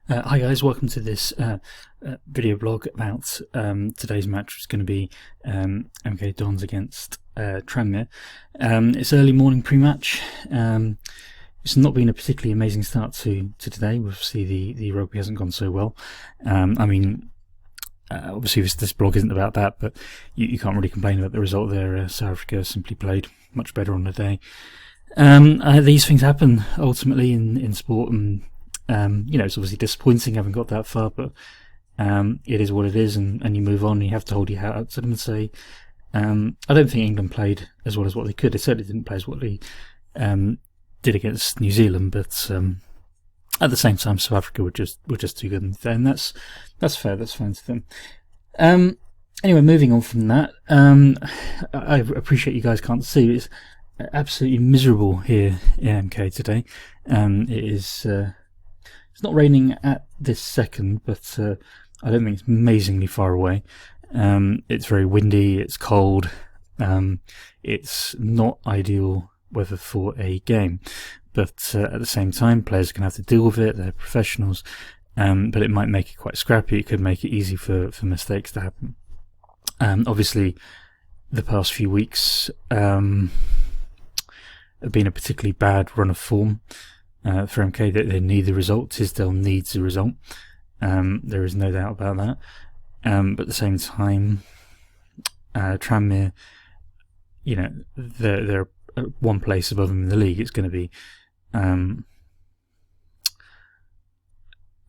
Hi guys, welcome to this video blog about today's match, which is going to be MK Dons against Tranmere. It's early morning pre-match. It's not been a particularly amazing start to today. Obviously the rugby hasn't gone so well. Obviously this blog isn't about that, but you can't really complain about the result there. South Africa simply played much better on the day. These things happen ultimately in sport, and it's obviously disappointing having got that far, but it is what it is, and you move on. You have to hold your hat up to them and say, I don't think England played as well as what they could. They certainly didn't play as what they did against New Zealand, but at the same time, South Africa were just too good, and that's fair. That's fine to them. Anyway, moving on from that, I appreciate you guys can't see. It's absolutely miserable here in MK today. It is. It's not raining at this second, but I don't think it's amazingly far away. It's very windy, it's cold, it's not ideal weather for a game, but at the same time players are going to have to deal with it. They're professionals, but it might make it quite scrappy. It could make it easy for mistakes to happen. Obviously the past few weeks have been a particularly bad run of form for MK. That they need the result. Tisdale needs the result. There is no doubt about that. But at the same time, Tranmere, they're one place above them in the league. It's going to be. I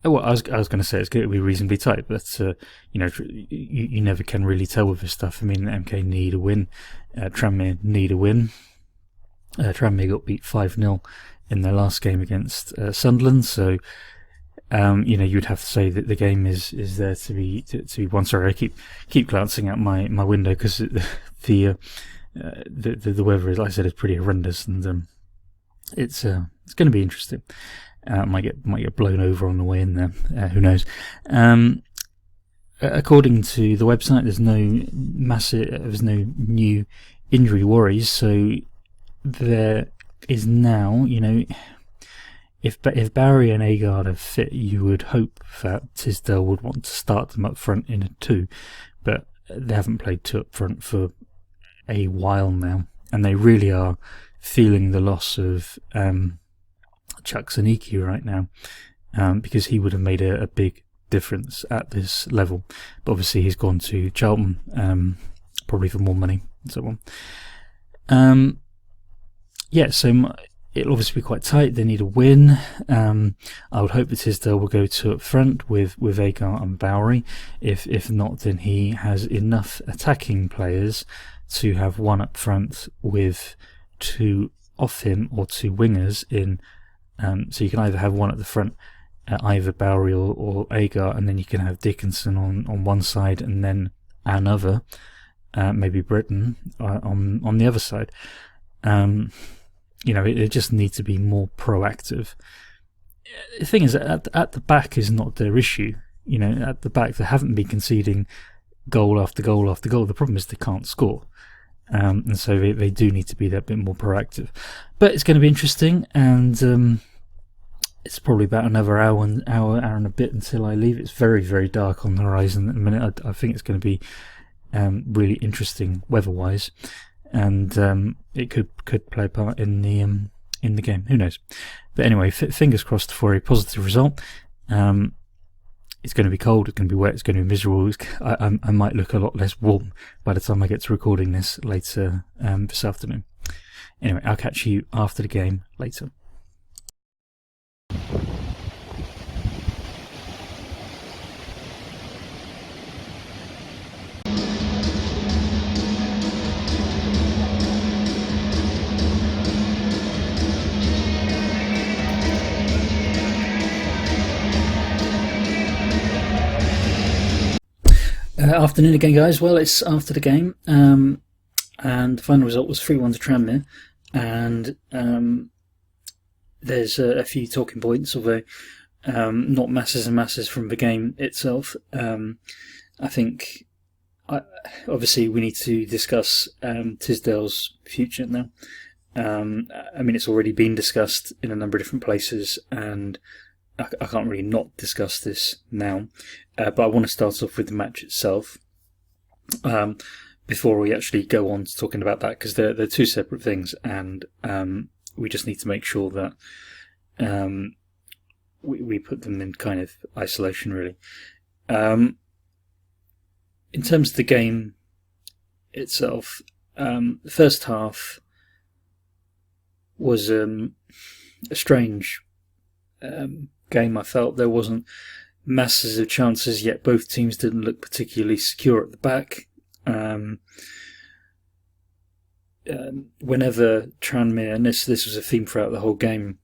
was going to say it's going to be reasonably tight, but you never can really tell with this stuff. I mean, MK need a win. Tranmere need a win. Tranmere got beat 5-0 in their last game against Sunderland, so you'd have to say that the game is there to be won. Sorry, I keep glancing out my window because the weather, as I said, is pretty horrendous, and it's going to be interesting. Might get blown over on the way in there. Who knows? According to the website, there's no new injury worries, so there is now, if Barry and Agard are fit, you would hope that Tisdale would want to start them up front in a 2, but they haven't played 2 up front for a while now, and they really are feeling the loss of Chuck Zaniki right now, because he would have made a big difference at this level, but obviously he's gone to Charlton, probably for more money and so on. So it'll obviously be quite tight. They need a win. I would hope that Tisdale will go 2 up front with Agar and Bowery. If not, then he has enough attacking players to have 1 up front with 2 off him, or 2 wingers in. So you can either have 1 at the front, either Bowery or Agar, and then you can have Dickinson on one side, and then another, maybe Britton, on the other side. It just needs to be more proactive. The thing is, at the back is not their issue. At the back they haven't been conceding goal after goal after goal. The problem is they can't score, and so they do need to be that bit more proactive. But it's going to be interesting, and it's probably about another hour and a bit until I leave. It's very, very dark on the horizon at the minute. I think it's going to be really interesting weather-wise, and it could play a part in the game. Who knows? But anyway, fingers crossed for a positive result. It's going to be cold, it's going to be wet, it's going to be miserable. I might look a lot less warm by the time I get to recording this later this afternoon. Anyway, I'll catch you after the game later. Afternoon again, guys. Well, it's after the game, and the final result was 3-1 to Tranmere, and there's a few talking points, although not masses and masses from the game itself. I think, obviously, we need to discuss Tisdale's future now. I mean, it's already been discussed in a number of different places, and I can't really not discuss this now. But I want to start off with the match itself before we actually go on to talking about that, because they're two separate things, and we just need to make sure that we put them in kind of isolation, really. In terms of the game itself, the first half was a strange game. I felt there wasn't masses of chances, yet both teams didn't look particularly secure at the back. Whenever Tranmere, and this was a theme throughout the whole game,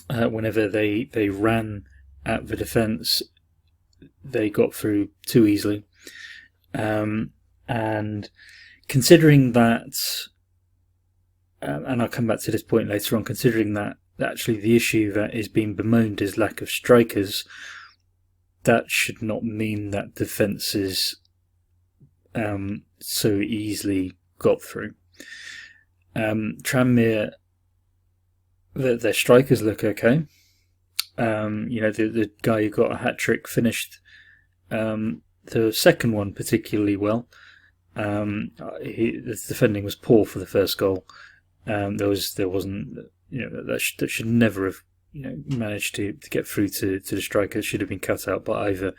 whenever they ran at the defence, they got through too easily. And considering that, and I'll come back to this point later on, considering that actually the issue that is being bemoaned is lack of strikers, that should not mean that defences so easily got through. Tranmere, their strikers look okay. The guy who got a hat-trick finished the second one particularly well. The defending was poor for the first goal. There wasn't, that should never have, managed to get through to the striker. It should have been cut out by either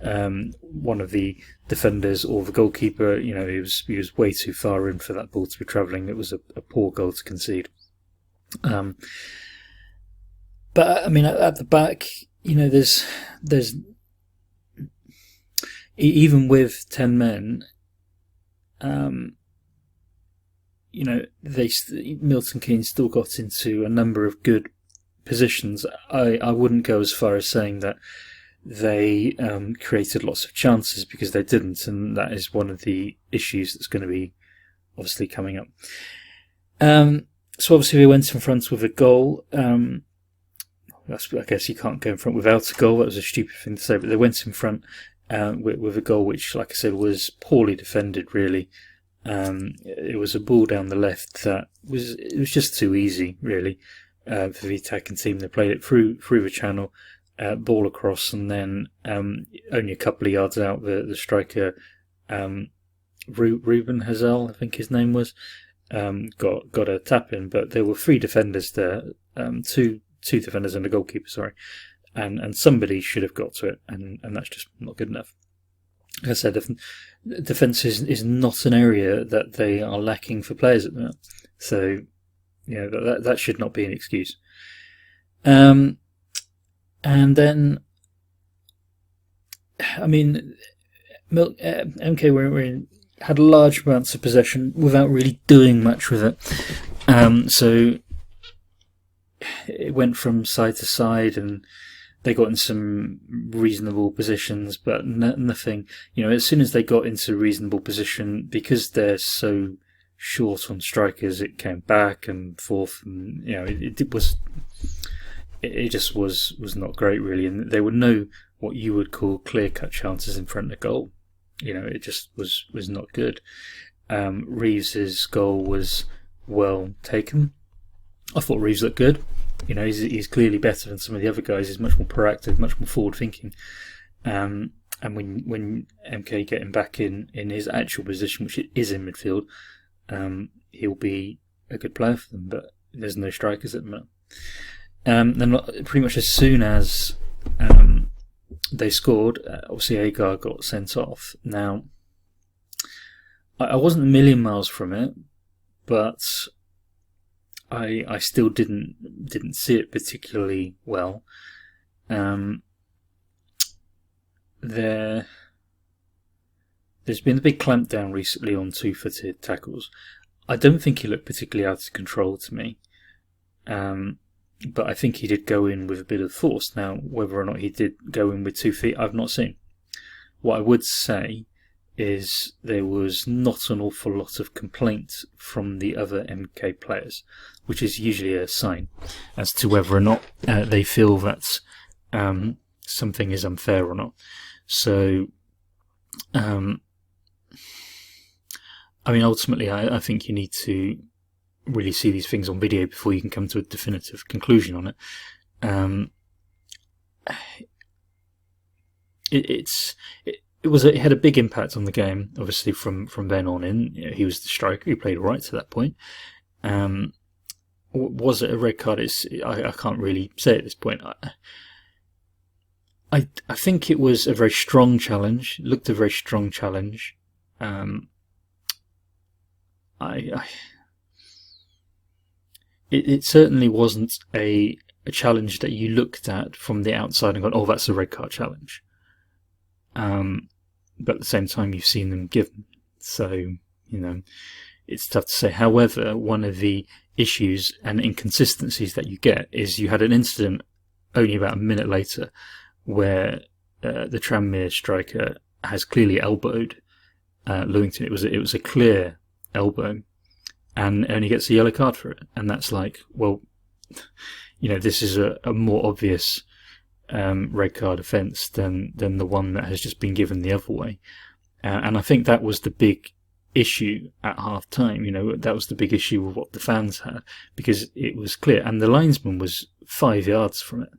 one of the defenders or the goalkeeper. He was way too far in for that ball to be travelling. It was a poor goal to concede. But I mean, at the back, there's even with 10 men, Milton Keynes still got into a number of good positions. I wouldn't go as far as saying that they created lots of chances, because they didn't, and that is one of the issues that's going to be obviously coming up. So obviously they went in front with a goal. I guess you can't go in front without a goal. That was a stupid thing to say, but they went in front with a goal which, like I said, was poorly defended, really. It was a ball down the left that was just too easy, really, for the attacking team. They played it through the channel, ball across, and then only a couple of yards out, the striker, Ruben Hazel, I think his name was, got a tap in, but there were three defenders there, two defenders and a goalkeeper, sorry, and somebody should have got to it, and that's just not good enough. Like I said, defence is not an area that they are lacking for players at the moment, so that should not be an excuse. And then, I mean, MK had large amounts of possession without really doing much with it. So it went from side to side, and they got in some reasonable positions, but nothing. As soon as they got into a reasonable position, because they're so short on strikers, it came back and forth, and it just was not great, really. And there were no what you would call clear-cut chances in front of goal. It just was not good. Reeves's goal was well taken. I thought Reeves looked good. He's clearly better than some of the other guys. He's much more proactive, much more forward-thinking. And when MK get him back in his actual position, which is in midfield, he'll be a good player for them. But there's no strikers at the moment. Then pretty much as soon as they scored, obviously Agar got sent off. Now, I wasn't a million miles from it, but I still didn't see it particularly well. There's been a big clampdown recently on two-footed tackles. I don't think he looked particularly out of control to me, but I think he did go in with a bit of force. Now, whether or not he did go in with 2 feet, I've not seen. What I would say is there was not an awful lot of complaint from the other MK players, which is usually a sign as to whether or not they feel that something is unfair or not. So, ultimately, I think you need to really see these things on video before you can come to a definitive conclusion on it. It had a big impact on the game, obviously from then on in. He was the striker, he played all right to that point. Was it a red card? I can't really say at this point. I think it was a very strong challenge. It looked a very strong challenge. It certainly wasn't a challenge that you looked at from the outside and gone, oh, that's a red card challenge. But at the same time, you've seen them given. So, it's tough to say. However, one of the issues and inconsistencies that you get is you had an incident only about a minute later where the Tranmere striker has clearly elbowed Lewington. It was a clear elbow, and only gets a yellow card for it. And that's like, well, this is a more obvious red card offence than the one that has just been given the other way. And I think that was the big issue at half time. That was the big issue with what the fans had, because it was clear, and the linesman was 5 yards from it.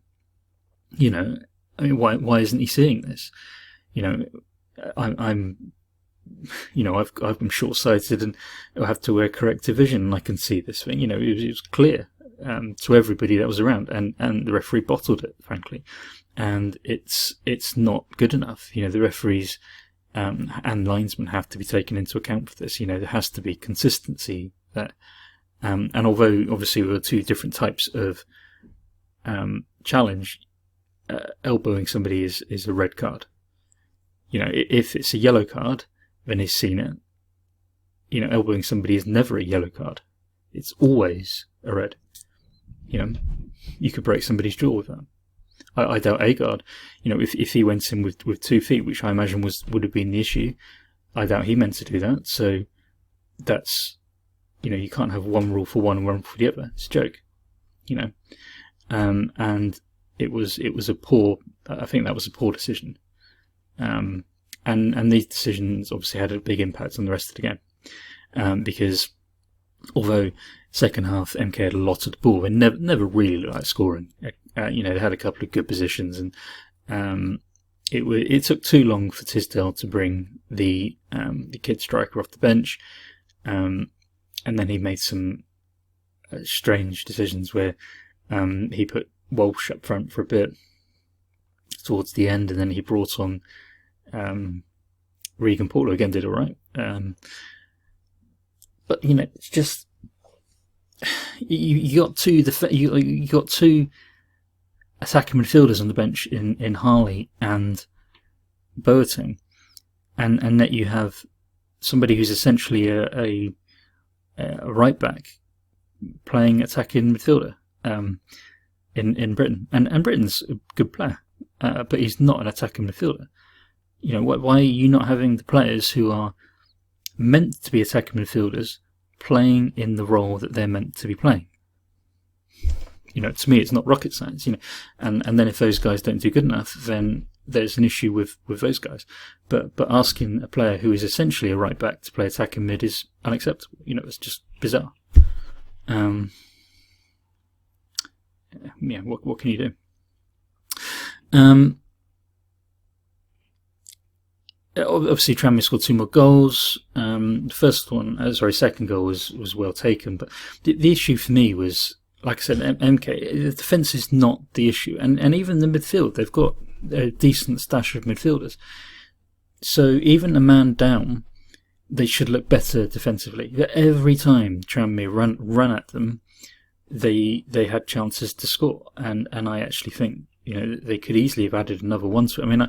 I mean, why isn't he seeing this? I'm short-sighted and I have to wear corrective vision, and I can see this thing. It was clear to everybody that was around, and the referee bottled it, frankly. And it's not good enough. The referees and linesmen have to be taken into account for this. There has to be consistency there. And although obviously there are two different types of challenge, elbowing somebody is a red card. If it's a yellow card, then he's seen it. Elbowing somebody is never a yellow card. It's always a red. You could break somebody's jaw with that. I doubt Agard, if he went in with 2 feet, which I imagine would have been the issue, I doubt he meant to do that. So that's, you can't have one rule for one and one rule for the other. It's a joke, and it was a poor. I think that was a poor decision, and these decisions obviously had a big impact on the rest of the game, because although second half MK had a lot of the ball, they never really looked like scoring. They had a couple of good positions, and it took too long for Tisdale to bring the kid striker off the bench, and then he made some strange decisions where he put Walsh up front for a bit towards the end, and then he brought on Regan Porter. Again, did all right, but it's just you got two attacking midfielders on the bench in Harley and Boateng, and that you have somebody who's essentially a right back playing attacking midfielder in Britain, and Britain's a good player, but he's not an attacking midfielder. Why are you not having the players who are meant to be attacking midfielders playing in the role that they're meant to be playing? To me, it's not rocket science. And then if those guys don't do good enough, then there's an issue with those guys. But asking a player who is essentially a right back to play attacking mid is unacceptable. It's just bizarre. What can you do? Obviously, Tranmere scored 2 more goals. The second goal was well taken. But the issue for me was, like I said, MK, the defence is not the issue. And even the midfield, they've got a decent stash of midfielders. So even a man down, they should look better defensively. Every time Tranmere run at them, they had chances to score. And I actually think they could easily have added another one to it. I mean,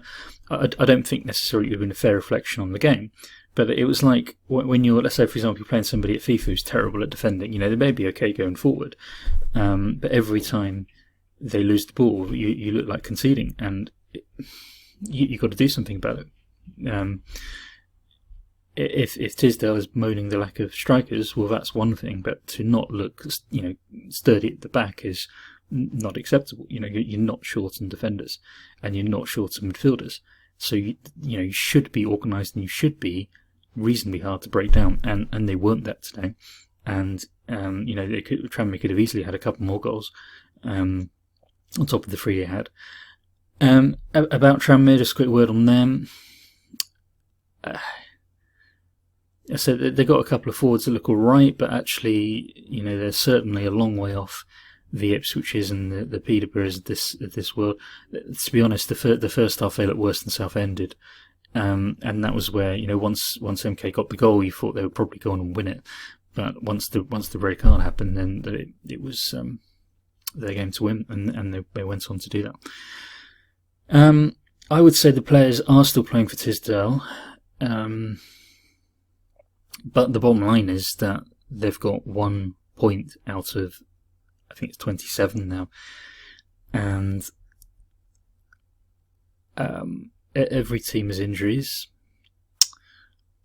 I don't think necessarily it would have been a fair reflection on the game. But it was like when you're, let's say, for example, you're playing somebody at FIFA who's terrible at defending. They may be okay going forward, but every time they lose the ball, you look like conceding, and you've got to do something about it. If Tisdale is moaning the lack of strikers, well, that's one thing. But to not look, sturdy at the back is not acceptable. You're not short on defenders, and you're not short on midfielders. So you should be organised, and you should be reasonably hard to break down, and they weren't that today. and Tranmere could have easily had a couple more goals on top of the 3 they had. About Tranmere, just a quick word on them. So they got a couple of forwards that look all right, but actually, they're certainly a long way off the Ipswiches and the Peterboroughs of this world. To be honest, the first half they looked worse than Southend did, and that was where once MK got the goal, you thought they would probably go on and win it. But once the red card happened, then it was their game to win, and they went on to do that. I would say the players are still playing for Tisdale. But the bottom line is that they've got 1 point out of, I think it's 27 now, and every team has injuries,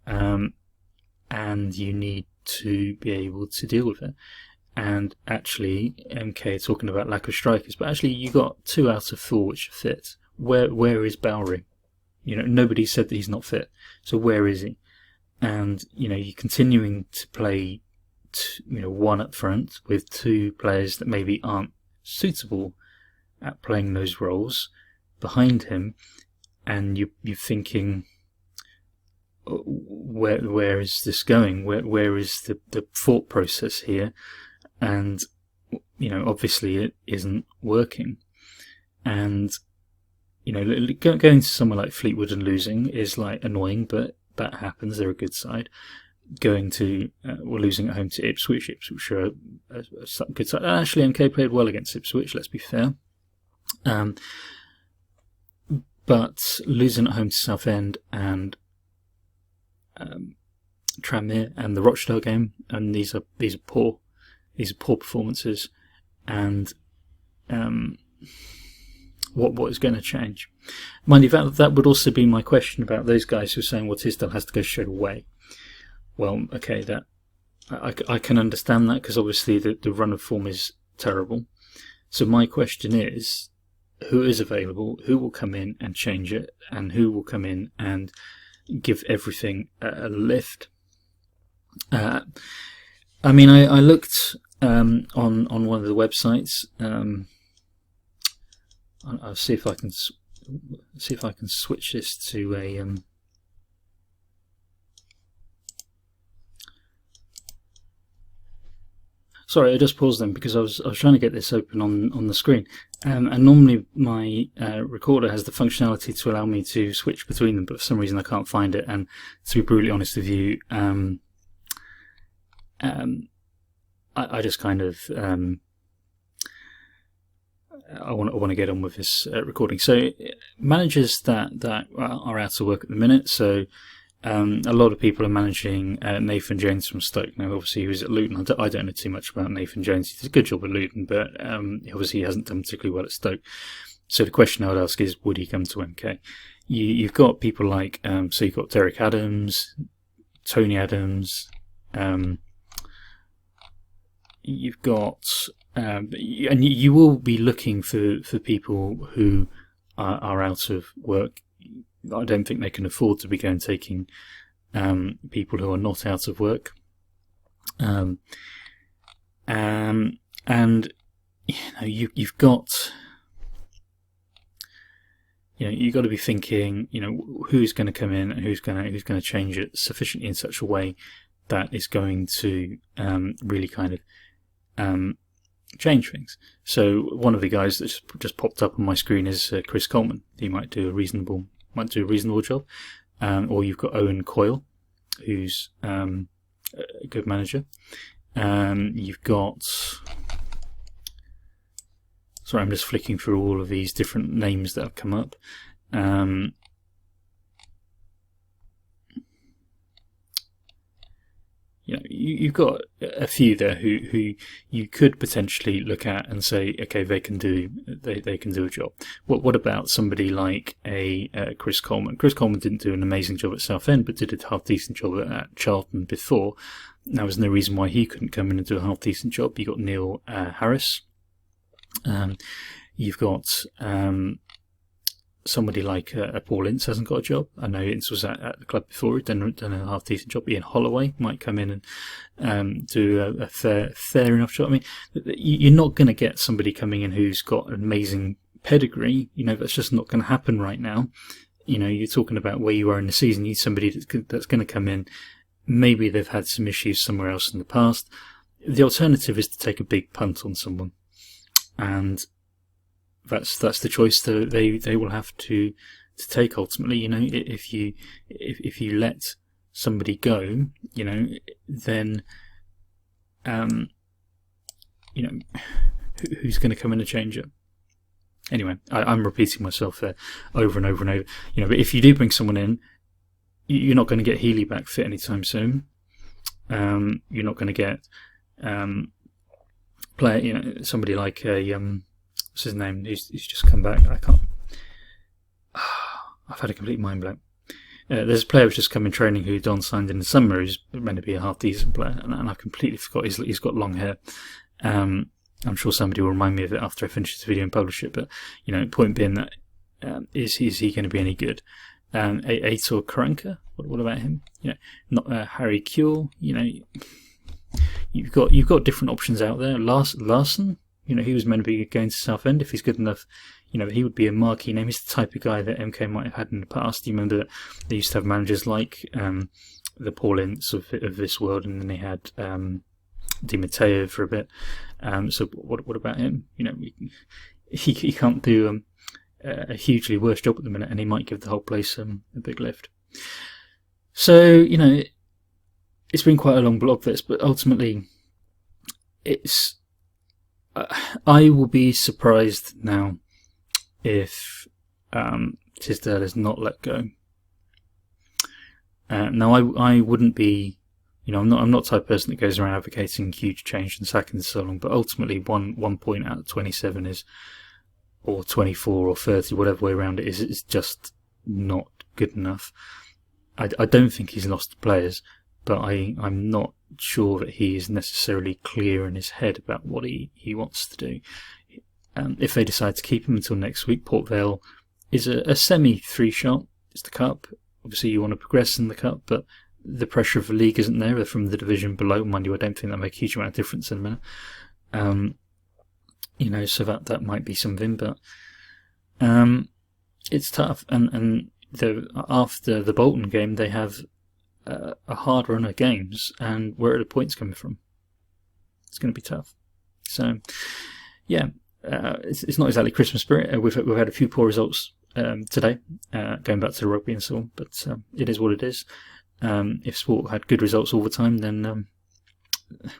and you need to be able to deal with it. And actually, MK are talking about lack of strikers, but actually you got 2 out of 4 which are fit. Where is Bowery? Nobody said that he's not fit, so where is he? And you're continuing to play, one up front with 2 players that maybe aren't suitable at playing those roles behind him, and you're thinking, where is this going? Where is the thought process here? And obviously it isn't working. And going to somewhere like Fleetwood and losing is annoying, but that happens. They're a good side. We're losing at home to Ipswich. Ipswich are a good side. Actually, MK played well against Ipswich, let's be fair. But losing at home to Southend and Tranmere and the Rochdale game, and these are poor performances. And what is going to change? Mind you, that would also be my question about those guys who are saying, well, Tisdale has to go straight away. Well, okay, that I can understand that, because obviously the run of form is terrible. So my question is, who is available, who will come in and change it, and who will come in and give everything a lift? I looked on one of the websites. I'll see if I can switch this to a Sorry, I just paused then because I was trying to get this open on the screen, and normally my recorder has the functionality to allow me to switch between them, but for some reason I can't find it. And to be brutally honest with you, I just kind of I want to get on with this recording. So managers that are out of work at the minute. So a lot of people are managing Nathan Jones from Stoke. Now, obviously, he was at Luton. I don't know too much about Nathan Jones. He did a good job at Luton, but obviously he hasn't done particularly well at Stoke. So the question I would ask is, would he come to MK? You've got people like, so you've got Derek Adams, Tony Adams, you've got, and you will be looking for people who are out of work. I don't think they can afford to be going taking people who are not out of work. And you've got, you've got to be thinking, who's going to come in and who's going to change it sufficiently in such a way that is going to really kind of change things. So one of the guys that just popped up on my screen is Chris Coleman. He might do a reasonable job. Or you've got Owen Coyle, who's a good manager. You've got, sorry, I'm just flicking through all of these different names that have come up. You've got a few there who you could potentially look at and say, okay, they can do a job. What about somebody like a Chris Coleman? Chris Coleman didn't do an amazing job at Southend, but did a half decent job at Charlton before. There was no reason why he couldn't come in and do a half decent job. You got Neil Harris. You've got somebody like Paul Ince hasn't got a job. I know Ince was at the club before; he'd done a half decent job. Ian Holloway might come in and do a fair enough job. I mean, you're not going to get somebody coming in who's got an amazing pedigree. That's just not going to happen right now. You're talking about where you are in the season. You need somebody that's going to come in. Maybe they've had some issues somewhere else in the past. The alternative is to take a big punt on someone, and that's the choice that they will have to take ultimately. If you let somebody go, then who's going to come in and change it? Anyway, I'm repeating myself there over and over and over. But if you do bring someone in, you're not going to get Healy back fit anytime soon. You're not going to get somebody like what's his name? He's just come back. I can't. I've had a complete mind blank. There's a player who's just come in training who Don signed in the summer who's meant to be a half decent player, and I completely forgot he's got long hair. I'm sure somebody will remind me of it after I finish this video and publish it. But point being that is he going to be any good? Aitor Karanka, what about him? Not Harry Kewell. You've got different options out there. Larson, he was meant to be going to Southend. If he's good enough, he would be a marquee name. He's the type of guy that MK might have had in the past. You remember that they used to have managers like the Paul Ince of this world, and then they had Di Matteo for a bit. So what about him? He can't do a hugely worse job at the minute, and he might give the whole place a big lift. So it's been quite a long blog this, but ultimately it's I will be surprised now if Tisdale is not let go. Now I wouldn't be, I'm not the type of person that goes around advocating huge change and sacking so long, but ultimately one point out of 27 is, or 24 or 30, whatever way around it is just not good enough. I don't think he's lost the players, but I'm not sure that he is necessarily clear in his head about what he wants to do. If they decide to keep him until next week, Port Vale is a semi-3-shot. It's the Cup. Obviously you want to progress in the Cup, but the pressure of the league isn't there. They're from the division below. Mind you, I don't think that'll make a huge amount of difference in a minute. So that might be something, but it's tough. And after the Bolton game, they have a hard run of games, and where are the points coming from? It's going to be tough. So, yeah, it's not exactly Christmas spirit. We've had a few poor results today, going back to the rugby and so on, but it is what it is. If sport had good results all the time, then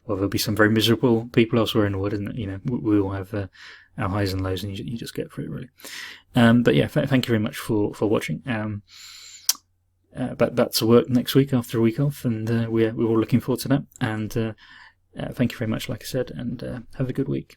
there'll be some very miserable people elsewhere in the world, isn't it? We all have our highs and lows, and you just get through it, really. But yeah, thank you very much for watching. Back to work next week after a week off, and we're all looking forward to that. And thank you very much, like I said, and have a good week.